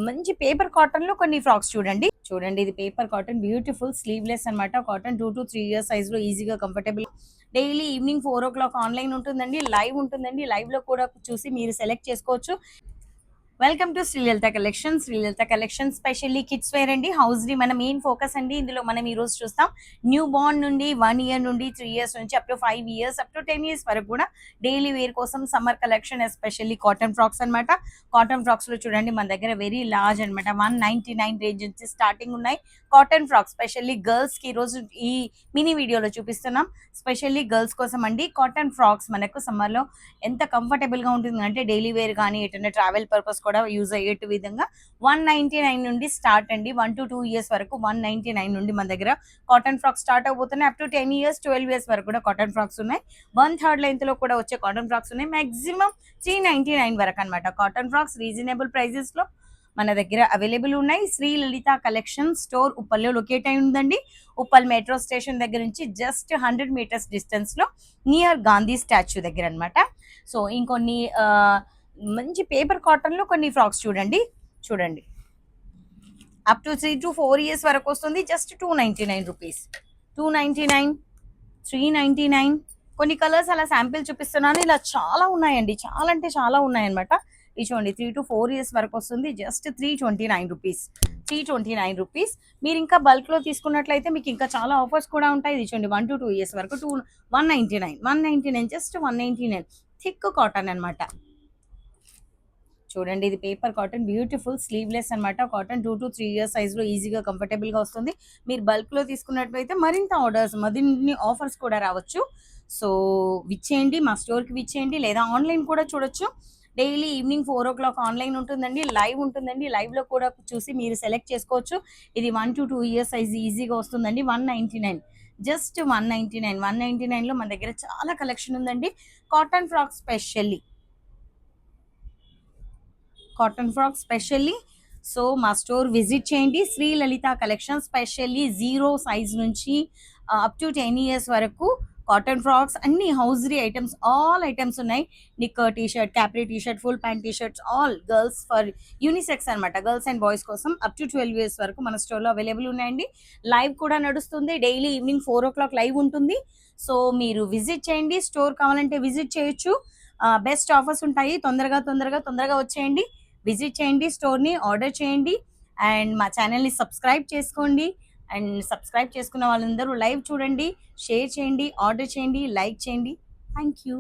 మంచి paper cotton లో కొన్ని ఫ్రాక్స్ చూడండి ఇది పేపర్ కాటన్ బ్యూటిఫుల్ స్లీవ్లెస్ అన్నమాట. కాటన్ 2 to 3 ఇయర్స్ సైజ్ లో ఈజీగా comfortable. Daily evening 4 o'clock online ఉంటుందండి, లైవ్ ఉంటుందండి. లైవ్ లో కూడా చూసి మీరు సెలెక్ట్ చేసుకోవచ్చు. Welcome to Srilalitha collection specially kids wear అండి. హౌస్ ది మన మెయిన్ ఫోకస్ అండి. ఇందులో మనం ఈ రోజు చూస్తాం న్యూ బార్న్ నుండి 1 year నుండి 3 years నుంచి up to 5 years up to 10 years వరకు కూడా డైలీ వేర్ కోసం summer collection especially cotton frocks అన్నమాట. కాటన్ ఫ్రాక్స్ లో చూడండి మన దగ్గర వెరీ లార్జ్ అన్నమాట. 199 రేంజ్ నుంచి స్టార్టింగ్ ఉన్నాయి కాటన్ ఫ్రాక్స్. స్పెషల్లీ గర్ల్స్ కి ఈ రోజు ఈ మినీ వీడియోలో చూపిస్తున్నాం. స్పెషల్లీ గర్ల్స్ కోసం అండి కాటన్ ఫ్రాక్స్ మనకు సమ్మర్ లో ఎంత కంఫర్టబుల్ గా ఉంటుంది అంటే డైలీ వేర్ కానీ ఎటైనా ట్రావెల్ పర్పస్ కూడా యూజ్ అయ్యేట విధంగా 199 నుండి స్టార్ట్ అండి. 1 to 2 years వరకు 199 నుండి మన దగ్గర కాటన్ ఫ్రాక్స్ స్టార్ట్ అవబోతున్నాయి. అప్ టు 10 years 12 years వరకు కూడా కాటన్ ఫ్రాక్స్ ఉన్నాయి. 1/3 లెంత్ లో కూడా వచ్చే కాటన్ ఫ్రాక్స్ ఉన్నాయి. మాక్సిమం 399 వరకు అనమాట. కాటన్ ఫ్రాక్స్ రీజనబుల్ ప్రైజెస్ లో మన దగ్గర అవైలబుల్ ఉన్నాయి. Shri Lalitha collection store ఉప్పల్లో locate అయి ఉందండి. ఉప్పల్ మెట్రో స్టేషన్ దగ్గర నుంచి జస్ట్ 100 meters డిస్టెన్స్ లో నియర్ గాంధీ స్టాచ్యూ దగ్గర అనమాట. సో ఇంకొన్ని మంచి పేపర్ కాటన్ లో కొన్ని ఫ్రాక్స్ చూడండి అప్ టు 3 to 4 years వరకు వస్తుంది. Just 299 rupees, 299, 399. కొన్ని కలర్స్ అలా శాంపిల్ చూపిస్తున్నాను. ఇలా చాలా ఉన్నాయండి, చాలా అంటే చాలా ఉన్నాయన్నమాట. ఇది చూడండి 3 to 4 years వరకు వస్తుంది. Just 329 rupees, 329 rupees. మీరు ఇంకా బల్క్ లో తీసుకున్నట్లయితే మీకు ఇంకా చాలా ఆఫర్స్ కూడా ఉంటాయి. ఇది చూడండి 1 to 2 years వరకు 199, జస్ట్ 199. థిక్ కాటన్ అన్నమాట. చూడండి ఇది పేపర్ కాటన్ బ్యూటిఫుల్ స్లీవ్లెస్ అన్నమాట. కాటన్ 2 to 3 ఇయర్స్ సైజ్ లో ఈజీగా కంఫర్టబుల్ గా వస్తుంది. మీరు బల్క్ లో తీసుకున్నట్లయితే మరింత ఆర్డర్స్ మరిన్ని ఆఫర్స్ కూడా రావచ్చు. సో విచ్చేయండి, మా స్టోర్ కి విచ్చేయండి, లేదా ఆన్లైన్ కూడా చూడొచ్చు. డైలీ ఈవినింగ్ 4 o'clock ఆన్లైన్ ఉంటుందండి, లైవ్ ఉంటుందండి. లైవ్ లో కూడా చూసి మీరు సెలెక్ట్ చేసుకోవచ్చు. ఇది 1 to 2 ఇయర్స్ సైజ్ ఈజీగా వస్తుందండి. 199, జస్ట్ 199 లో మన దగ్గర చాలా కలెక్షన్ ఉందండి. Cotton frock specially. సో మా స్టోర్ విజిట్ చేయండి. Sri Lalitha collection specially 0 size నుంచి అప్ టు 10 years వరకు కాటన్ ఫ్రాక్స్ అన్ని హౌజరీ ఐటమ్స్, ఆల్ ఐటమ్స్ ఉన్నాయి. Nicker T-shirt, capri T-shirt, full pant T-shirts, all girls for unisex అనమాట. గర్ల్స్ అండ్ బాయ్స్ కోసం up to 12 years వరకు మన స్టోర్లో అవైలబుల్ ఉన్నాయండి. లైవ్ కూడా నడుస్తుంది. డైలీ ఈవినింగ్ 4 o'clock లైవ్ ఉంటుంది. సో మీరు విజిట్ చేయండి. స్టోర్ కావాలంటే విజిట్ చేయొచ్చు. బెస్ట్ ఆఫర్స్ ఉంటాయి. తొందరగా వచ్చేయండి, విజిట్ చేయండి స్టోర్ని, ఆర్డర్ చేయండి. అండ్ మా ఛానల్ని సబ్స్క్రైబ్ చేసుకోండి. అండ్ సబ్స్క్రైబ్ చేసుకున్న వాళ్ళందరూ లైవ్ చూడండి, షేర్ చేయండి, ఆర్డర్ చేయండి, లైక్ చేయండి. Thank you.